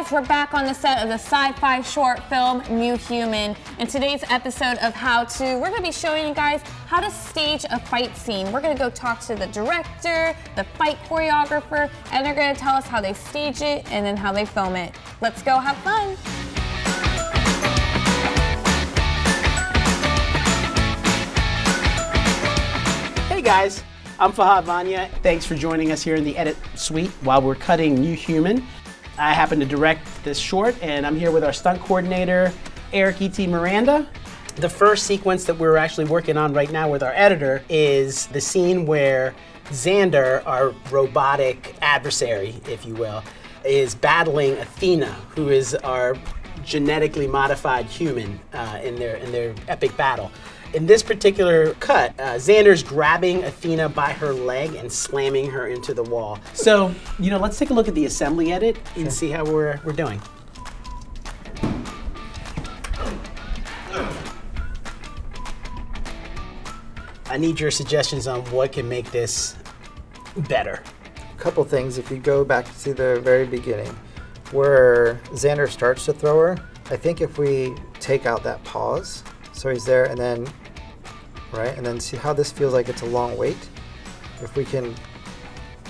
guys, we're back on the set of the sci-fi short film Inhuman. In today's episode of How To, we're going to be showing you guys how to stage a fight scene. We're going to go talk to the director, the fight choreographer, and they're going to tell us how they stage it and then how they film it. Let's go have fun. Hey guys, I'm Fahad Vania. Thanks for joining us here in the edit suite while we're cutting Inhuman. I happen to direct this short, and I'm here with our stunt coordinator, ET Miranda. The first sequence that we're actually working on right now with our editor is the scene where Xander, our robotic adversary, if you will, is battling Athena, who is our genetically modified human in their epic battle. In this particular cut, Xander's grabbing Athena by her leg and slamming her into the wall. So, let's take a look at the assembly edit and see how we're doing. I need your suggestions on what can make this better. A couple things. If you go back to the very beginning, where Xander starts to throw her, I think if we take out that pause, so he's there and then, right, and then see how this feels like it's a long wait. If we can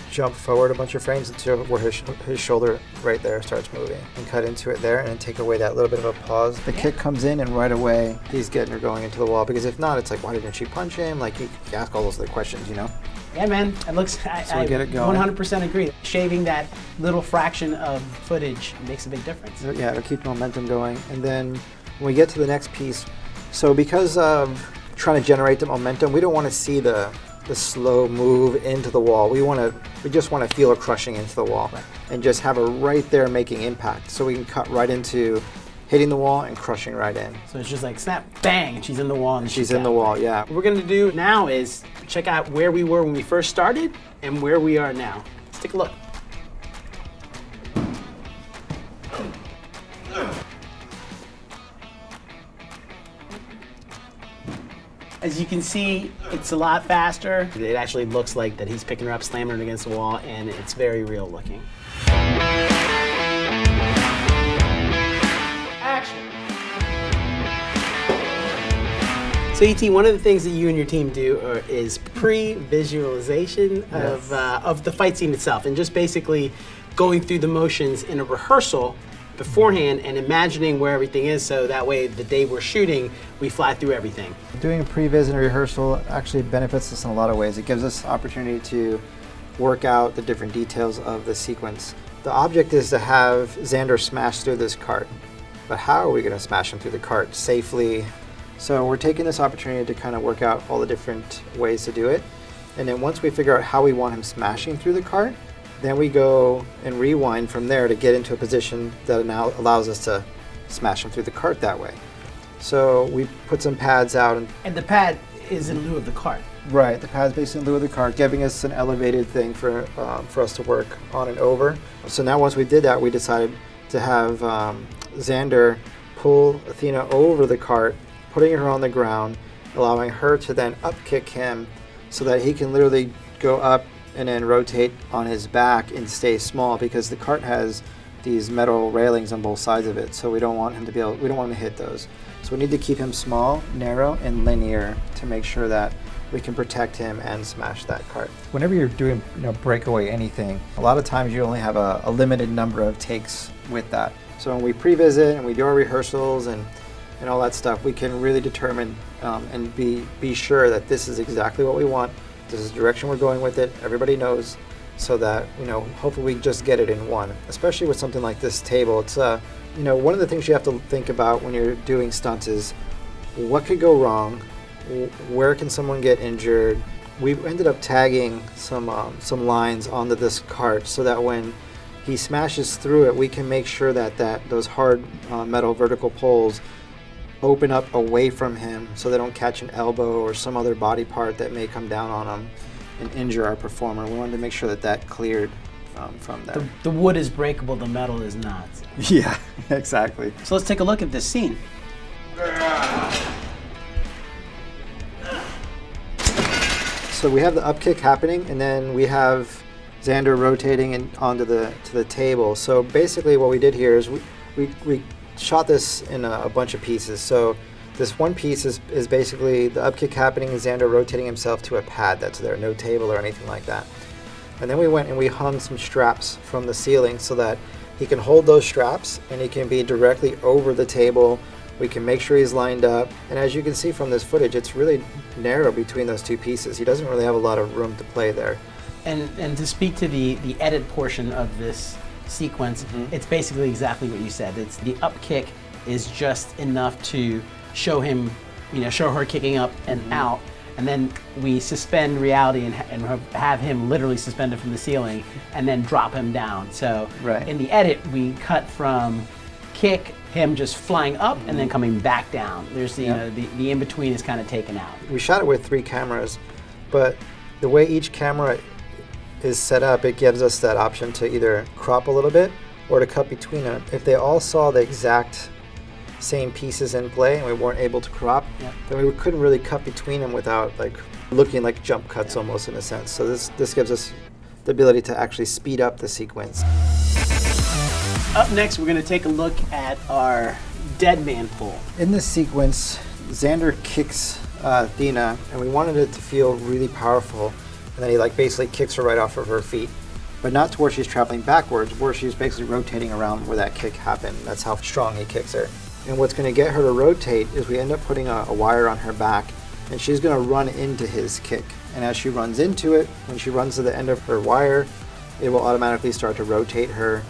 jump forward a bunch of frames until where his shoulder right there starts moving and cut into it there and then take away that little bit of a pause. The kick comes in and right away he's getting her going into the wall, because if not, it's like, why didn't she punch him? Like, you ask all those other questions, Yeah, man, it looks, I get it going. 100% agree. Shaving that little fraction of footage makes a big difference. Yeah, it'll keep the momentum going. And then when we get to the next piece, so because of trying to generate the momentum, we don't want to see the slow move into the wall. We just want to feel her crushing into the wall, right, and just have her right there making impact. So we can cut right into hitting the wall and crushing right in. So it's just like snap, bang, and she's in the wall. And she's in the wall, yeah. What we're gonna do now is check out where we were when we first started and where we are now. Let's take a look. As you can see, it's a lot faster. It actually looks like that he's picking her up, slamming her against the wall, and it's very real looking. Action. So ET, one of the things that you and your team do is pre-visualization of the fight scene itself, and just basically going through the motions in a rehearsal beforehand and imagining where everything is, so that way the day we're shooting, we fly through everything. Doing a pre-vis and a rehearsal actually benefits us in a lot of ways. It gives us opportunity to work out the different details of the sequence. The object is to have Xander smash through this cart, but how are we going to smash him through the cart safely? So we're taking this opportunity to kind of work out all the different ways to do it, and then once we figure out how we want him smashing through the cart, then we go and rewind from there to get into a position that now allows us to smash him through the cart that way. So we put some pads out. And the pad is in lieu of the cart. Right, the pad's basically in lieu of the cart, giving us an elevated thing for us to work on and over. So now once we did that, we decided to have Xander pull Athena over the cart, putting her on the ground, allowing her to then up kick him so that he can literally go up and then rotate on his back and stay small, because the cart has these metal railings on both sides of it, so we don't want him to hit those. So we need to keep him small, narrow, and linear to make sure that we can protect him and smash that cart. Whenever you're doing breakaway anything, a lot of times you only have a limited number of takes with that. So when we pre-visit and we do our rehearsals and all that stuff, we can really determine and be sure that this is exactly what we want. This is the direction we're going with it. Everybody knows, so that hopefully we just get it in one. Especially with something like this table, it's one of the things you have to think about when you're doing stunts is what could go wrong, where can someone get injured. We ended up tagging some lines onto this cart so that when he smashes through it, we can make sure that those hard metal vertical poles open up away from him so they don't catch an elbow or some other body part that may come down on him and injure our performer. We wanted to make sure that cleared from there. The wood is breakable, the metal is not. Yeah, exactly. So let's take a look at this scene. So we have the up kick happening, and then we have Xander rotating onto the table. So basically what we did here is we shot this in a bunch of pieces. So this one piece is basically the upkick happening and Xander rotating himself to a pad that's there, no table or anything like that. And then we went and we hung some straps from the ceiling so that he can hold those straps and he can be directly over the table. We can make sure he's lined up. And as you can see from this footage, it's really narrow between those two pieces. He doesn't really have a lot of room to play there. And to speak to the edit portion of this sequence, it's basically exactly what you said. It's the up kick is just enough to show him, show her kicking up and out, and then we suspend reality and have him literally suspended from the ceiling and then drop him down. So in the edit, we cut from kick, him just flying up and then coming back down. There's the in-between is kind of taken out. We shot it with 3 cameras, but the way each camera is set up, it gives us that option to either crop a little bit or to cut between them. If they all saw the exact same pieces in play and we weren't able to crop, then we couldn't really cut between them without like looking like jump cuts almost in a sense. So this gives us the ability to actually speed up the sequence. Up next, we're going to take a look at our dead man pull. In this sequence, Xander kicks Athena, and we wanted it to feel really powerful. And then he basically kicks her right off of her feet, but not to where she's traveling backwards, where she's basically rotating around where that kick happened. That's how strong he kicks her. And what's going to get her to rotate is we end up putting a wire on her back, and she's going to run into his kick. And as she runs into it, when she runs to the end of her wire, it will automatically start to rotate her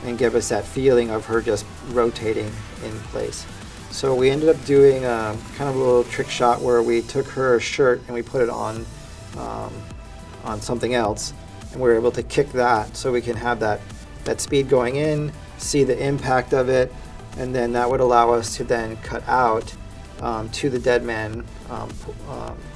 and give us that feeling of her just rotating in place. So we ended up doing kind of a little trick shot where we took her shirt and we put it on something else, and we were able to kick that so we can have that speed going in, see the impact of it, and then that would allow us to then cut out to the dead man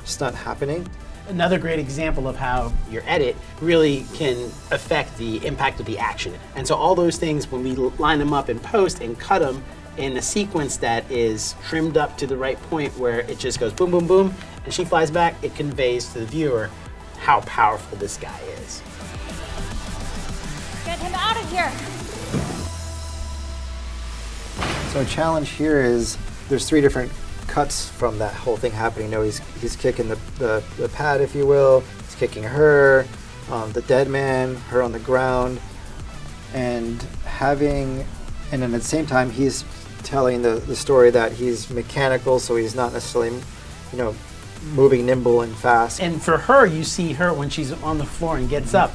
stunt happening. Another great example of how your edit really can affect the impact of the action. And so all those things, when we line them up in post and cut them in a sequence that is trimmed up to the right point where it just goes boom, boom, boom, and she flies back, it conveys to the viewer how powerful this guy is. Get him out of here! So a challenge here is there's 3 different cuts from that whole thing happening. He's kicking the pad, if you will. He's kicking her, the dead man, her on the ground, and then at the same time he's telling the story that he's mechanical, so he's not necessarily, moving nimble and fast. And for her, you see her when she's on the floor and gets up,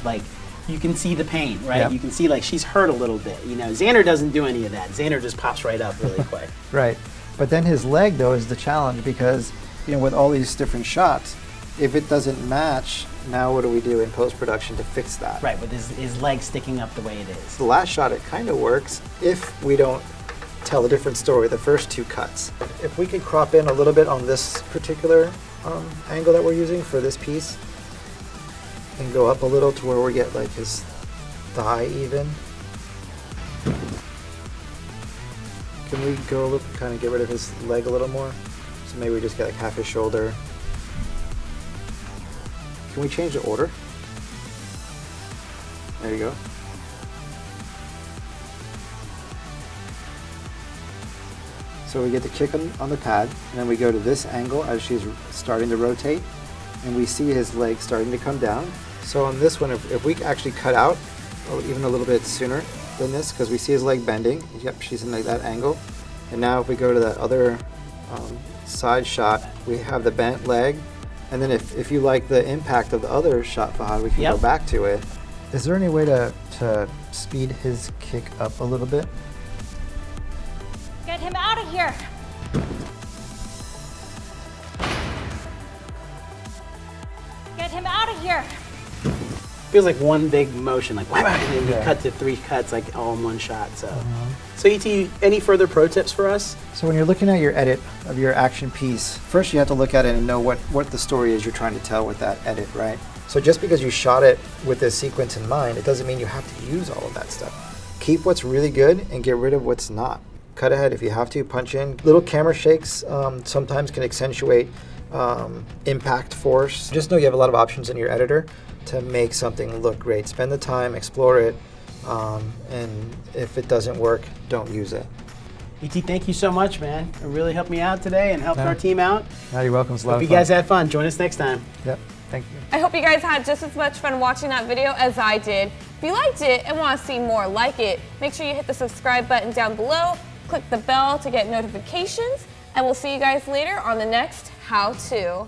you can see the pain, right? Yep. You can see she's hurt a little bit. Xander doesn't do any of that. Xander just pops right up really quick. Right. But then his leg, though, is the challenge because, with all these different shots, if it doesn't match, now what do we do in post-production to fix that? Right, with his leg sticking up the way it is. The last shot, it kind of works if we don't tell a different story, the first 2 cuts. If we could crop in a little bit on this particular angle that we're using for this piece and go up a little to where we get his thigh even. Can we go a little, kind of get rid of his leg a little more? So maybe we just get half his shoulder. Can we change the order? There you go. So we get the kick on the pad, and then we go to this angle as she's starting to rotate, and we see his leg starting to come down. So on this one, if we actually cut out even a little bit sooner than this, because we see his leg bending. Yep, she's in that angle. And now if we go to that other side shot, we have the bent leg. And then if you like the impact of the other shot, Fahad, we can go back to it. Is there any way to speed his kick up a little bit? Get him out of here! Get him out of here! Feels like one big motion, and then we cut to 3 cuts, all in one shot. So, So ET, any further pro tips for us? So when you're looking at your edit of your action piece, first you have to look at it and know what the story is you're trying to tell with that edit, right? So just because you shot it with this sequence in mind, it doesn't mean you have to use all of that stuff. Keep what's really good and get rid of what's not. Cut ahead if you have to, punch in. Little camera shakes sometimes can accentuate impact force. Just know you have a lot of options in your editor to make something look great. Spend the time, explore it, and if it doesn't work, don't use it. E.T., thank you so much, man. It really helped me out today and helped our team out. No, you're welcome. It's a lot Hope of you fun. guys had fun. Join us next time. Yep. Thank you. I hope you guys had just as much fun watching that video as I did. If you liked it and want to see more like it, make sure you hit the subscribe button down below, click the bell to get notifications, and we'll see you guys later on the next How To.